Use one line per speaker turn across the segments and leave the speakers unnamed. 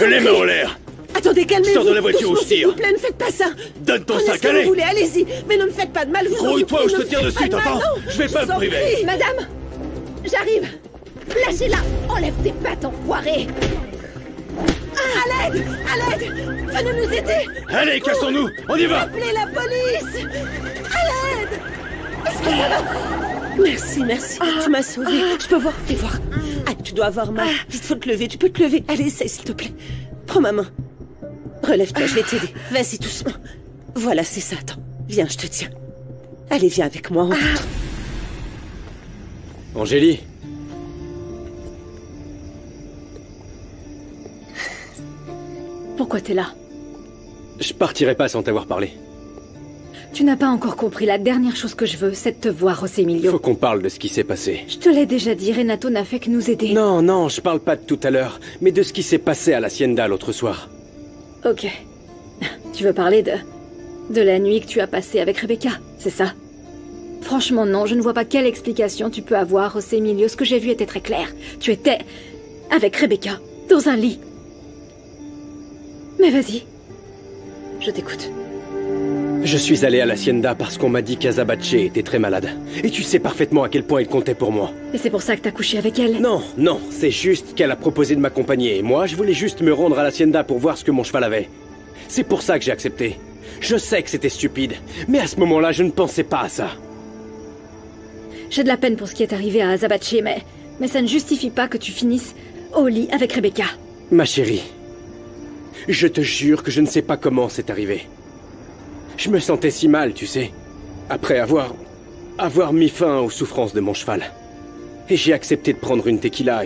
Les mains en l'air!
Attendez, calmez-vous.
Sors de la voiture ou je
S'il
tire.
vous plaît, ne faites pas ça.
Donne ton
Prenez
sac,
ce que
allez!
vous voulez, allez-y. Mais ne me faites pas de mal.
Grouille-toi ou je te tire dessus, t'entends? Je vais pas me priver.
Madame, j'arrive. Lâchez-la. Enlève tes pattes, enfoiré.
À l'aide! À l'aide! Venez nous aider!
Allez, cassons-nous! On y va!
Appelez la police! À l'aide! Est-ce que ça va? Merci, merci. Tu m'as sauvée. Je peux voir. Fais voir. Ah, tu dois avoir mal. Vite, faut te lever. Tu peux te lever. Allez, essaye, s'il te plaît. Prends ma main. Relève-toi, je vais t'aider. Vas-y, doucement. Voilà, c'est ça. Attends. Viens, je te tiens. Allez, viens avec moi. On rentre.
Angélie?
Pourquoi t'es là?
Je partirai pas sans t'avoir parlé.
Tu n'as pas encore compris. La dernière chose que je veux, c'est de te voir, José Emilio.
Faut qu'on parle de ce qui s'est passé.
Je te l'ai déjà dit, Renato n'a fait que nous aider.
Non, non, je parle pas de tout à l'heure, mais de ce qui s'est passé à l'Hacienda l'autre soir.
Ok. Tu veux parler de la nuit que tu as passée avec Rebecca, c'est ça? Franchement, non, je ne vois pas quelle explication tu peux avoir, José Emilio. Ce que j'ai vu était très clair. Tu étais avec Rebecca, dans un lit. Mais vas-y. Je t'écoute.
Je suis allé à l'Hacienda parce qu'on m'a dit qu'Azabache était très malade. Et tu sais parfaitement à quel point il comptait pour moi.
Et c'est pour ça que t'as couché avec elle?
Non, non, c'est juste qu'elle a proposé de m'accompagner. Et moi, je voulais juste me rendre à l'Hacienda pour voir ce que mon cheval avait. C'est pour ça que j'ai accepté. Je sais que c'était stupide, mais à ce moment-là, je ne pensais pas à ça.
J'ai de la peine pour ce qui est arrivé à Azabache, mais ça ne justifie pas que tu finisses au lit avec Rebecca.
Ma chérie, je te jure que je ne sais pas comment c'est arrivé. Je me sentais si mal, tu sais, après avoir mis fin aux souffrances de mon cheval. Et j'ai accepté de prendre une tequila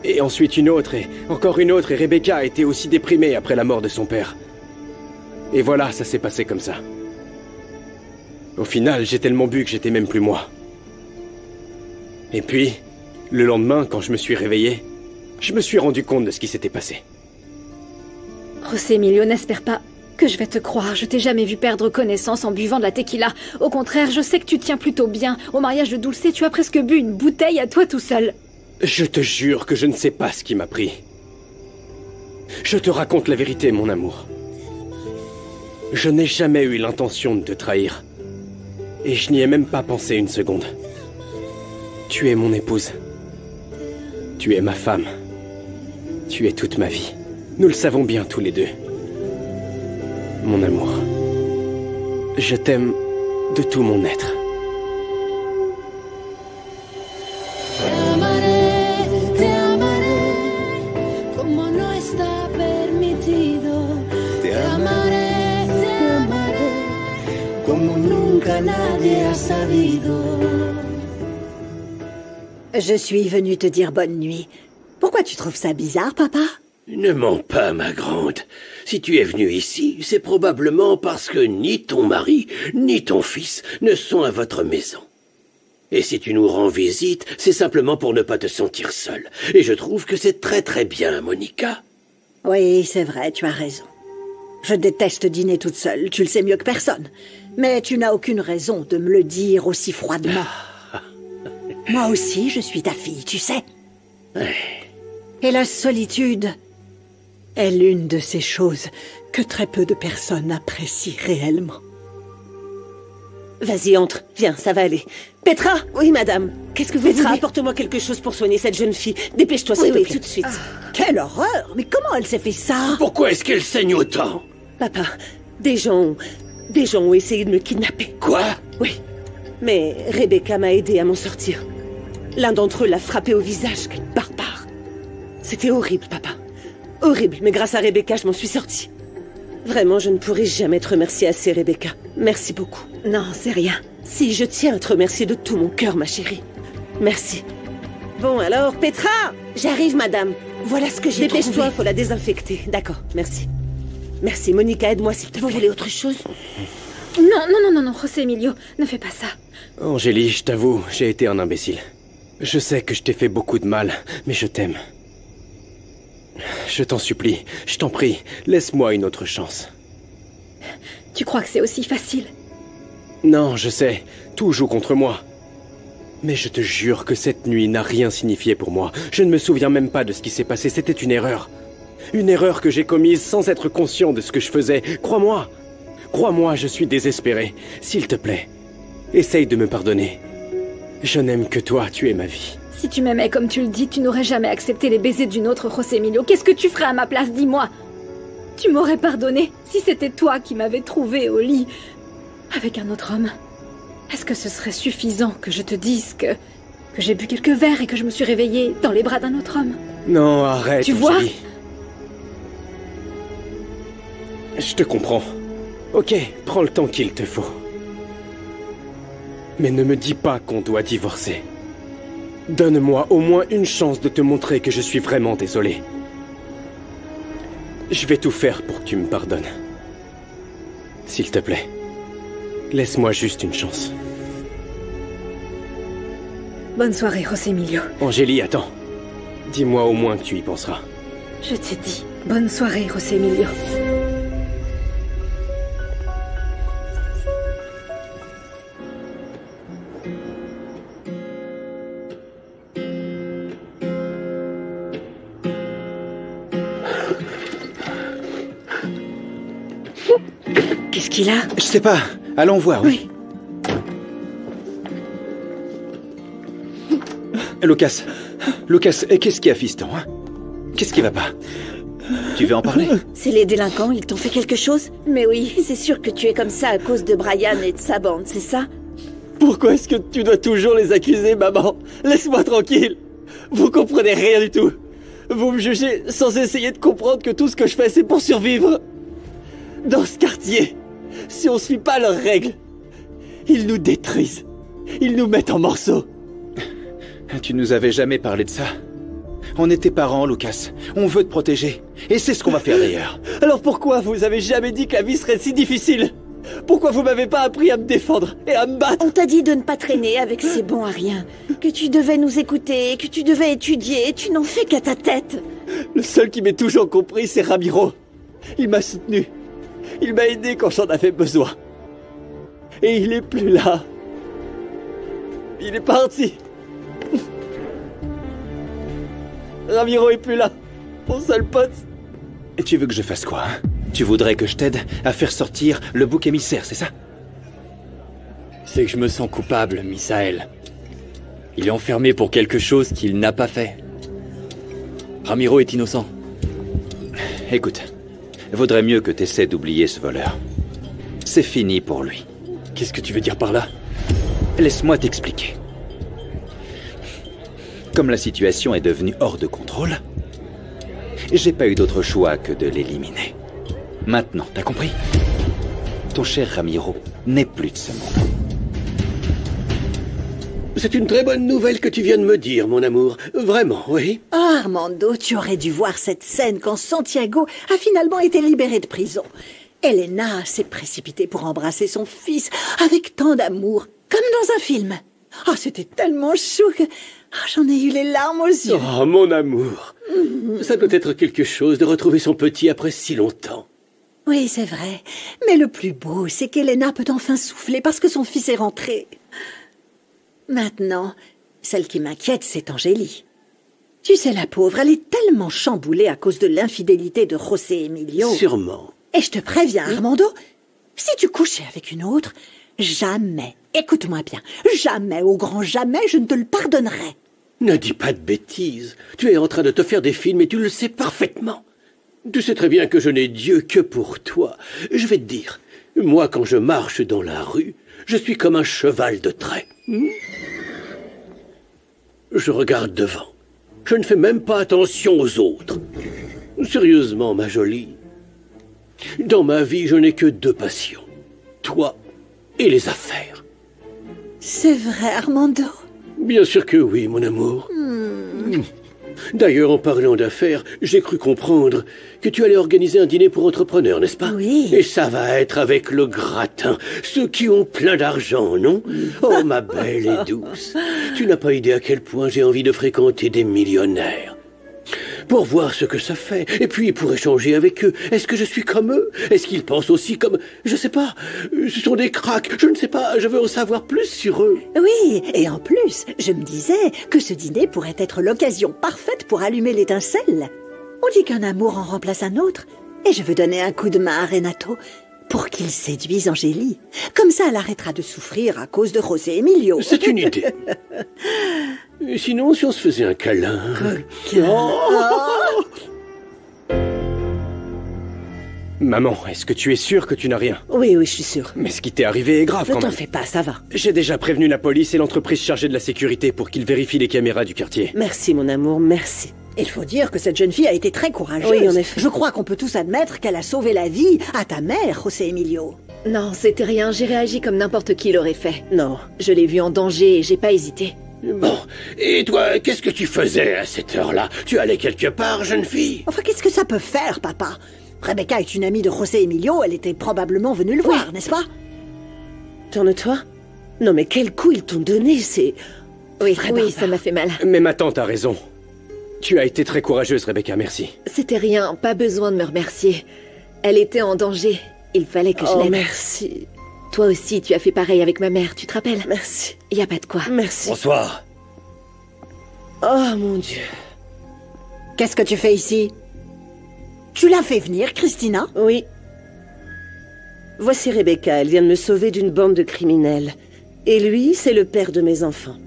et ensuite une autre et encore une autre et Rebecca était aussi déprimée après la mort de son père. Et voilà, ça s'est passé comme ça. Au final, j'ai tellement bu que j'étais même plus moi. Et puis, le lendemain, quand je me suis réveillé, je me suis rendu compte de ce qui s'était passé.
José Emilio, n'espère pas que je vais te croire. Je t'ai jamais vu perdre connaissance en buvant de la tequila. Au contraire, je sais que tu tiens plutôt bien. Au mariage de Dulce, tu as presque bu une bouteille à toi tout seul.
Je te jure que je ne sais pas ce qui m'a pris. Je te raconte la vérité, mon amour. Je n'ai jamais eu l'intention de te trahir. Et je n'y ai même pas pensé une seconde. Tu es mon épouse. Tu es ma femme. Tu es toute ma vie. Nous le savons bien tous les deux. Mon amour. Je t'aime de tout mon être.
Te amaré como no está permitido. Te amaré como nunca nadie ha sabido.
Je suis venue te dire bonne nuit. Pourquoi tu trouves ça bizarre, papa?
Ne mens pas, ma grande. Si tu es venue ici, c'est probablement parce que ni ton mari, ni ton fils ne sont à votre maison. Et si tu nous rends visite, c'est simplement pour ne pas te sentir seule. Et je trouve que c'est très très bien, Monica.
Oui, c'est vrai, tu as raison. Je déteste dîner toute seule, tu le sais mieux que personne. Mais tu n'as aucune raison de me le dire aussi froidement. Moi aussi, je suis ta fille, tu sais. Et la solitude est l'une de ces choses que très peu de personnes apprécient réellement. Vas-y, entre. Viens, ça va aller. Petra! Oui, madame. Qu'est-ce que vous Petra, apporte-moi quelque chose pour soigner cette jeune fille. Dépêche-toi, s'il te plaît. Tout de suite. Quelle horreur! Mais comment elle s'est fait ça?
Pourquoi est-ce qu'elle saigne autant?
Papa, des gens ont essayé de me kidnapper.
Quoi?
Oui. Mais Rebecca m'a aidé à m'en sortir. L'un d'entre eux l'a frappé au visage. Quel barbare. C'était horrible, papa. Horrible, mais grâce à Rebecca, je m'en suis sortie. Vraiment, je ne pourrai jamais te remercier assez, Rebecca. Merci beaucoup. Non, c'est rien. Si, je tiens à te remercier de tout mon cœur, ma chérie. Merci. Bon, alors, Petra! J'arrive, madame. Voilà ce que j'ai trouvé. Dépêche-toi, faut la désinfecter. D'accord, merci. Merci, Monica, aide-moi s'il te plaît. Vous voulez autre chose?
Non, José Emilio, ne fais pas ça.
Angélie, je t'avoue, j'ai été un imbécile. Je sais que je t'ai fait beaucoup de mal, mais je t'aime. Je t'en supplie, je t'en prie, laisse-moi une autre chance.
Tu crois que c'est aussi facile?
Non, je sais, tout joue contre moi. Mais je te jure que cette nuit n'a rien signifié pour moi. Je ne me souviens même pas de ce qui s'est passé, c'était une erreur. Une erreur que j'ai commise sans être conscient de ce que je faisais. Crois-moi. Crois-moi, je suis désespéré. S'il te plaît, essaye de me pardonner. Je n'aime que toi, tu es ma vie.
Si tu m'aimais comme tu le dis, tu n'aurais jamais accepté les baisers d'une autre José Emilio. Qu'est-ce que tu ferais à ma place, dis-moi? Tu m'aurais pardonné si c'était toi qui m'avais trouvé au lit avec un autre homme. Est-ce que ce serait suffisant que je te dise que j'ai bu quelques verres et que je me suis réveillée dans les bras d'un autre homme?
Non, arrête,
Tu vois?
Angélie. Je te comprends. Ok, prends le temps qu'il te faut. Mais ne me dis pas qu'on doit divorcer. Donne-moi au moins une chance de te montrer que je suis vraiment désolé. Je vais tout faire pour que tu me pardonnes. S'il te plaît, laisse-moi juste une chance.
Bonne soirée, José Emilio.
Angélie, attends. Dis-moi au moins que tu y penseras.
Je t'ai dit, bonne soirée, José Emilio. Qu'est-ce qu'il a?
Je sais pas. Allons voir, oui. Lucas. Lucas, qu'est-ce qu'il y a, fiston, hein? Qu'est-ce qui va pas? Tu veux en parler?
C'est les délinquants, ils t'ont fait quelque chose? Mais oui, c'est sûr que tu es comme ça à cause de Brian et de sa bande, c'est ça?
Pourquoi est-ce que tu dois toujours les accuser, maman? Laisse-moi tranquille. Vous comprenez rien du tout. Vous me jugez sans essayer de comprendre que tout ce que je fais, c'est pour survivre. Dans ce quartier, si on suit pas leurs règles, ils nous détruisent. Ils nous mettent en morceaux.
Tu nous avais jamais parlé de ça. On est tes parents, Lucas. On veut te protéger. Et c'est ce qu'on va faire d'ailleurs.
Alors pourquoi vous avez jamais dit que la vie serait si difficile? Pourquoi vous m'avez pas appris à me défendre et à me battre?
On t'a dit de ne pas traîner avec ces bons à rien. Que tu devais nous écouter, que tu devais étudier, et tu n'en fais qu'à ta tête.
Le seul qui m'ait toujours compris, c'est Ramiro. Il m'a soutenu. Il m'a aidé quand j'en avais besoin. Et il est plus là. Il est parti. Ramiro est plus là. Mon seul pote.
Et tu veux que je fasse quoi, hein? Tu voudrais que je t'aide à faire sortir le bouc émissaire, c'est ça?
C'est que je me sens coupable, Misaël. Il est enfermé pour quelque chose qu'il n'a pas fait. Ramiro est innocent.
Écoute, vaudrait mieux que t'essaies d'oublier ce voleur. C'est fini pour lui.
Qu'est-ce que tu veux dire par là?
Laisse-moi t'expliquer. Comme la situation est devenue hors de contrôle, j'ai pas eu d'autre choix que de l'éliminer. Maintenant, t'as compris? Ton cher Ramiro n'est plus de ce monde.
C'est une très bonne nouvelle que tu viens de me dire, mon amour. Vraiment, oui.
Oh, Armando, tu aurais dû voir cette scène quand Santiago a finalement été libéré de prison. Elena s'est précipitée pour embrasser son fils avec tant d'amour, comme dans un film. Oh, c'était tellement chou que j'en ai eu les larmes aux yeux.
Oh, mon amour. Ça doit être quelque chose de retrouver son petit après si longtemps.
Oui, c'est vrai. Mais le plus beau, c'est qu'Elena peut enfin souffler parce que son fils est rentré. Maintenant, celle qui m'inquiète, c'est Angélie. Tu sais, la pauvre, elle est tellement chamboulée à cause de l'infidélité de José Emilio.
Sûrement.
Et je te préviens, Armando, si tu couchais avec une autre, jamais, écoute-moi bien, jamais, au grand jamais, je ne te le pardonnerai.
Ne dis pas de bêtises. Tu es en train de te faire des films et tu le sais parfaitement. Tu sais très bien que je n'ai Dieu que pour toi. Je vais te dire, moi, quand je marche dans la rue, je suis comme un cheval de trait. Je regarde devant. Je ne fais même pas attention aux autres. Sérieusement, ma jolie. Dans ma vie, je n'ai que deux passions. Toi et les affaires.
C'est vrai, Armando?
Bien sûr que oui, mon amour. D'ailleurs, en parlant d'affaires, j'ai cru comprendre que tu allais organiser un dîner pour entrepreneurs, n'est-ce pas?
Oui.
Et ça va être avec le gratin, ceux qui ont plein d'argent, non? Oh, ma belle et douce, tu n'as pas idée à quel point j'ai envie de fréquenter des millionnaires. Pour voir ce que ça fait, et puis pour échanger avec eux. Est-ce que je suis comme eux? Est-ce qu'ils pensent aussi comme... Je sais pas, ce sont des cracks, je ne sais pas, je veux en savoir plus sur eux.
Oui, et en plus, je me disais que ce dîner pourrait être l'occasion parfaite pour allumer l'étincelle. On dit qu'un amour en remplace un autre. Et je veux donner un coup de main à Renato pour qu'il séduise Angélie. Comme ça, elle arrêtera de souffrir à cause de José Emilio.
C'est une idée. Et sinon, si on se faisait un câlin...
Maman, est-ce que tu es sûre que tu n'as rien?
Oui, je suis sûre.
Mais ce qui t'est arrivé est grave
Ne
quand
t'en
même.
fais pas, ça va.
J'ai déjà prévenu la police et l'entreprise chargée de la sécurité pour qu'ils vérifient les caméras du quartier.
Merci, mon amour, merci.
Il faut dire que cette jeune fille a été très courageuse.
Oui, en effet.
Je crois qu'on peut tous admettre qu'elle a sauvé la vie à ta mère, José Emilio.
Non, c'était rien, j'ai réagi comme n'importe qui l'aurait fait.
Non.
Je l'ai vue en danger et j'ai pas hésité.
Bon, et toi, qu'est-ce que tu faisais à cette heure-là? Tu allais quelque part, jeune fille?
Enfin, qu'est-ce que ça peut faire, papa? Rebecca est une amie de José Emilio, elle était probablement venue le voir, n'est-ce pas?
Tourne-toi. Non, mais quel coup ils t'ont donné, c'est...
Oui,
Vraiment
oui, ça m'a fait mal.
Mais ma tante a raison. Tu as été très courageuse, Rebecca, merci.
C'était rien, pas besoin de me remercier. Elle était en danger, il fallait que je
Oh,
l'aide.
merci.
Toi aussi, tu as fait pareil avec ma mère, tu te rappelles?
Merci.
Y a pas de quoi.
Merci.
Bonsoir.
Oh, mon Dieu.
Qu'est-ce que tu fais ici? Tu l'as fait venir, Christina?
Oui. Voici Rebecca, elle vient de me sauver d'une bande de criminels. Et lui, c'est le père de mes enfants.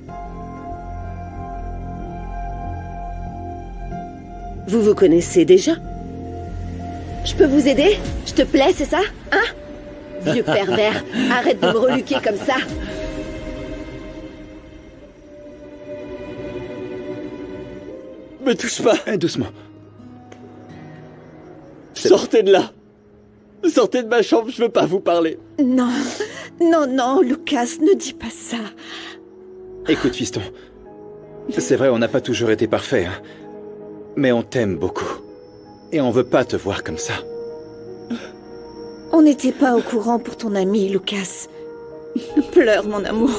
Vous vous connaissez déjà?
Je peux vous aider? Je te plais, c'est ça? Hein? Vieux pervers, arrête de me reluquer comme ça.
Me touche pas.
Doucement.
Sortez de là. Sortez de ma chambre, je veux pas vous parler.
Non, non, Lucas, ne dis pas ça.
Écoute, fiston. C'est vrai, on n'a pas toujours été parfait, hein. Mais on t'aime beaucoup. Et on veut pas te voir comme ça.
On n'était pas au courant pour ton ami, Lucas. Pleure, mon amour.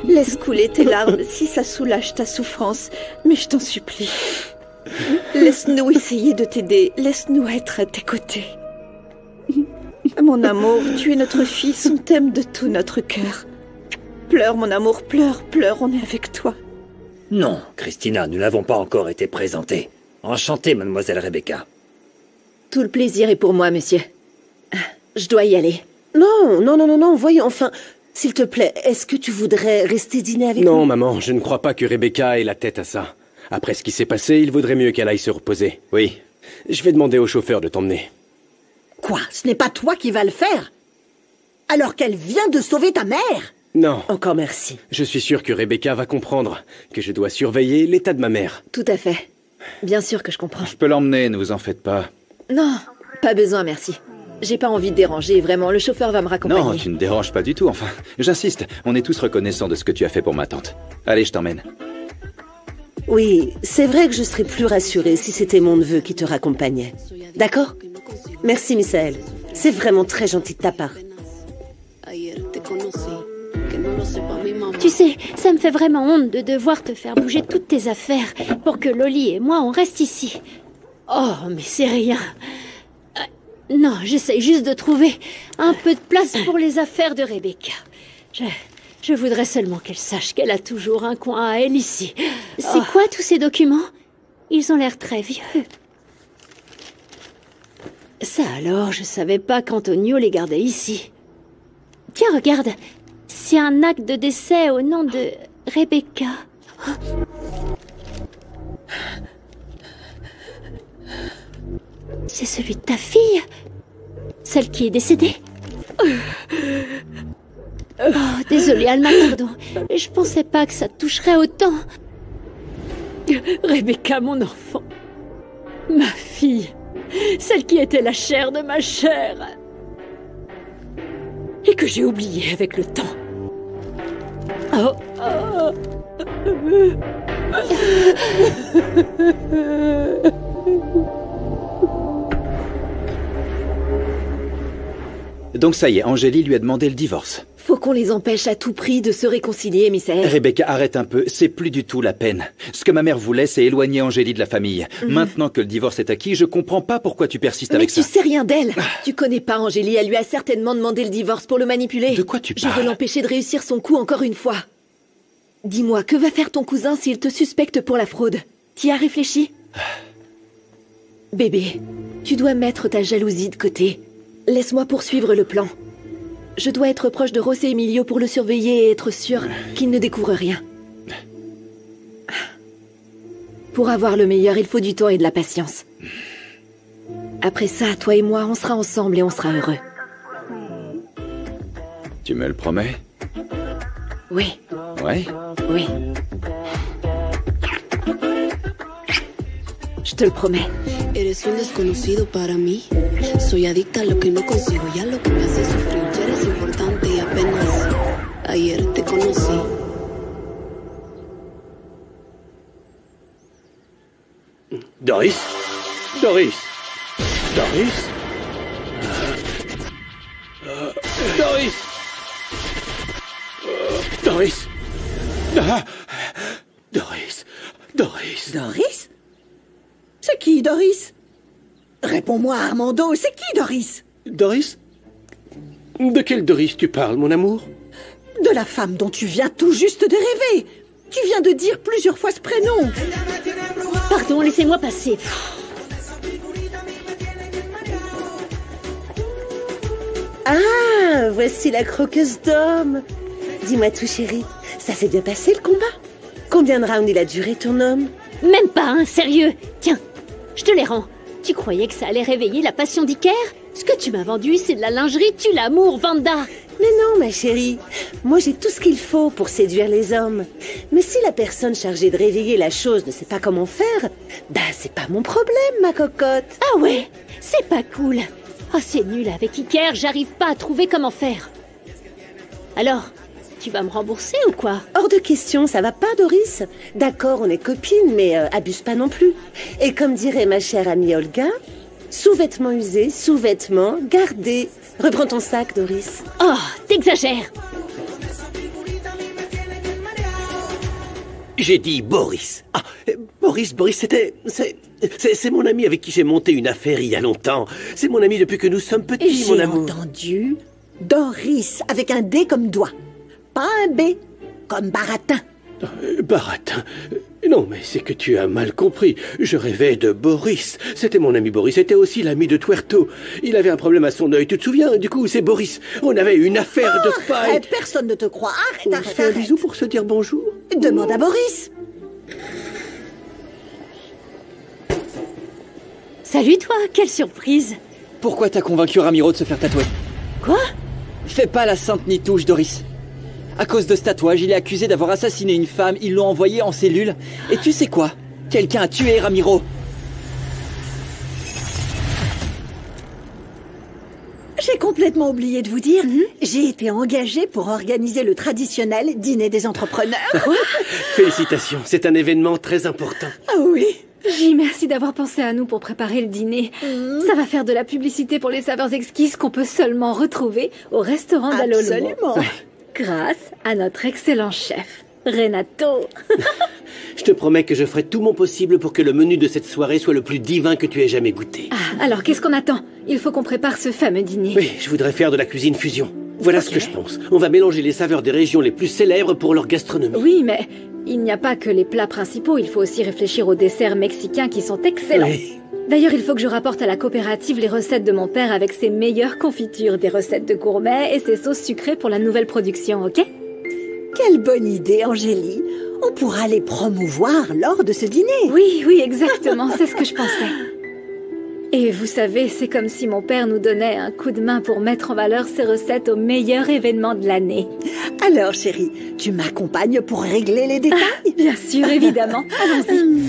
Laisse couler tes larmes si ça soulage ta souffrance. Mais je t'en supplie. Laisse-nous essayer de t'aider. Laisse-nous être à tes côtés. Mon amour, tu es notre fils. On t'aime de tout notre cœur. Pleure, mon amour, pleure, pleure. On est avec toi.
Non, Christina, nous n'avons pas encore été présentés. Enchantée, mademoiselle Rebecca.
Tout le plaisir est pour moi, monsieur. Je dois y aller.
Non, voyons, enfin... S'il te plaît, est-ce que tu voudrais rester dîner avec nous?
Non, maman, je ne crois pas que Rebecca ait la tête à ça. Après ce qui s'est passé, il vaudrait mieux qu'elle aille se reposer.
Oui.
Je vais demander au chauffeur de t'emmener.
Quoi? Ce n'est pas toi qui vas le faire? Alors qu'elle vient de sauver ta mère?
Non.
Encore merci.
Je suis sûr que Rebecca va comprendre que je dois surveiller l'état de ma mère.
Tout à fait. Bien sûr que je comprends.
Je peux l'emmener, ne vous en faites pas.
Non, pas besoin, merci. J'ai pas envie de déranger, vraiment, le chauffeur va me raccompagner.
Non, tu ne déranges pas du tout, enfin. J'insiste, on est tous reconnaissants de ce que tu as fait pour ma tante. Allez, je t'emmène.
Oui, c'est vrai que je serais plus rassurée si c'était mon neveu qui te raccompagnait. D'accord? Merci, Misaël. C'est vraiment très gentil de ta part.
Tu sais, ça me fait vraiment honte de devoir te faire bouger toutes tes affaires pour que Loli et moi on reste ici. Oh, mais c'est rien. Non, j'essaye juste de trouver un peu de place pour les affaires de Rebecca. Je voudrais seulement qu'elle sache qu'elle a toujours un coin à elle ici. C'est quoi tous ces documents? Ils ont l'air très vieux. Ça alors, je savais pas qu'Antonio les gardait ici. Tiens, regarde. C'est un acte de décès au nom de Rebecca. C'est celui de ta fille? Celle qui est décédée? Oh, désolée, Alma, pardon. Je pensais pas que ça te toucherait autant. Rebecca, mon enfant. Ma fille. Celle qui était la chair de ma chair. Et que j'ai oubliée avec le temps. Oh, oh.
Donc ça y est, Angélie lui a demandé le divorce.
Faut qu'on les empêche à tout prix de se réconcilier, Misaël.
Rebecca, arrête un peu, c'est plus du tout la peine. Ce que ma mère voulait, c'est éloigner Angélie de la famille. Maintenant que le divorce est acquis, je comprends pas pourquoi tu persistes avec ça.
Mais tu sais rien d'elle. Tu connais pas Angélie, elle lui a certainement demandé le divorce pour le manipuler.
De quoi tu
Je
parles?
veux l'empêcher de réussir son coup encore une fois. Dis-moi, que va faire ton cousin s'il te suspecte pour la fraude? T'y as réfléchi? Bébé, tu dois mettre ta jalousie de côté. Laisse-moi poursuivre le plan. Je dois être proche de José Emilio pour le surveiller et être sûr qu'il ne découvre rien. Pour avoir le meilleur, il faut du temps et de la patience. Après ça, toi et moi, on sera ensemble et on sera heureux.
Tu me le promets?
Oui.
Ouais?
Oui. Je te le promets.
Eres un desconocido para mí. Soy adicta a lo que no consigo y a lo que me hace sufrir. Ya eres importante y apenas ayer te conocí.
Doris? Doris? Doris? Doris? Doris? Doris? Doris?
Doris? C'est qui, Doris? Réponds-moi, Armando, c'est qui, Doris?
Doris? De quelle Doris tu parles, mon amour?
De la femme dont tu viens tout juste de rêver. Tu viens de dire plusieurs fois ce prénom.
Pardon, laissez-moi passer.
Ah, voici la croqueuse d'homme. Dis-moi tout, chérie. Ça s'est bien passé, le combat? Combien de rounds il a duré, ton homme?
Même pas, hein, sérieux. Tiens, je te les rends. Tu croyais que ça allait réveiller la passion d'Iker? Ce que tu m'as vendu, c'est de la lingerie, tue l'amour, Vanda.
Mais non, ma chérie. Moi, j'ai tout ce qu'il faut pour séduire les hommes. Mais si la personne chargée de réveiller la chose ne sait pas comment faire, bah, c'est pas mon problème, ma cocotte.
Ah ouais, c'est pas cool. Oh, c'est nul, avec Iker, j'arrive pas à trouver comment faire. Alors, tu vas me rembourser ou quoi?
Hors de question, ça va pas, Doris? D'accord, on est copines, mais abuse pas non plus. Et comme dirait ma chère amie Olga, sous-vêtements usés, sous-vêtements gardés. Reprends ton sac, Doris.
Oh, t'exagères.
J'ai dit Boris. Ah, Boris, c'est mon ami avec qui j'ai monté une affaire il y a longtemps. C'est mon ami depuis que nous sommes petits, mon
J'ai
amour.
entendu Doris, avec un D comme doigt. Pas un B, comme baratin.
Baratin. Non, mais c'est que tu as mal compris. Je rêvais de Boris. C'était mon ami Boris. C'était aussi l'ami de Tuerto. Il avait un problème à son œil, tu te souviens? Du coup, c'est Boris. On avait une affaire de paille.
Arrête, personne ne te croit.
On
Arrête,
se fait un bisou pour se dire bonjour?
Demande à Boris.
Salut toi, quelle surprise.
Pourquoi t'as convaincu Ramiro de se faire tatouer?
Quoi?
Fais pas la sainte ni touche, Doris. À cause de ce tatouage, il est accusé d'avoir assassiné une femme, ils l'ont envoyé en cellule. Et tu sais quoi? Quelqu'un a tué Ramiro.
J'ai complètement oublié de vous dire, j'ai été engagée pour organiser le traditionnel dîner des entrepreneurs.
Félicitations, c'est un événement très important.
Ah oui.
J, merci d'avoir pensé à nous pour préparer le dîner. Ça va faire de la publicité pour les saveurs exquises qu'on peut seulement retrouver au restaurant d'Alolmo.
Absolument.
Grâce à notre excellent chef, Renato.
Je te promets que je ferai tout mon possible pour que le menu de cette soirée soit le plus divin que tu aies jamais goûté.
Ah, alors qu'est-ce qu'on attend? Il faut qu'on prépare ce fameux dîner.
Oui, je voudrais faire de la cuisine fusion. Voilà ce que je pense. On va mélanger les saveurs des régions les plus célèbres pour leur gastronomie.
Oui, mais il n'y a pas que les plats principaux, il faut aussi réfléchir aux desserts mexicains qui sont excellents.
Oui.
D'ailleurs, il faut que je rapporte à la coopérative les recettes de mon père avec ses meilleures confitures, des recettes de gourmet et ses sauces sucrées pour la nouvelle production, ok?
Quelle bonne idée, Angélie. On pourra les promouvoir lors de ce dîner.
Oui, exactement, c'est ce que je pensais. Et vous savez, c'est comme si mon père nous donnait un coup de main pour mettre en valeur ses recettes au meilleur événement de l'année.
Alors, chérie, tu m'accompagnes pour régler les détails?
Bien sûr, évidemment. Allons-y.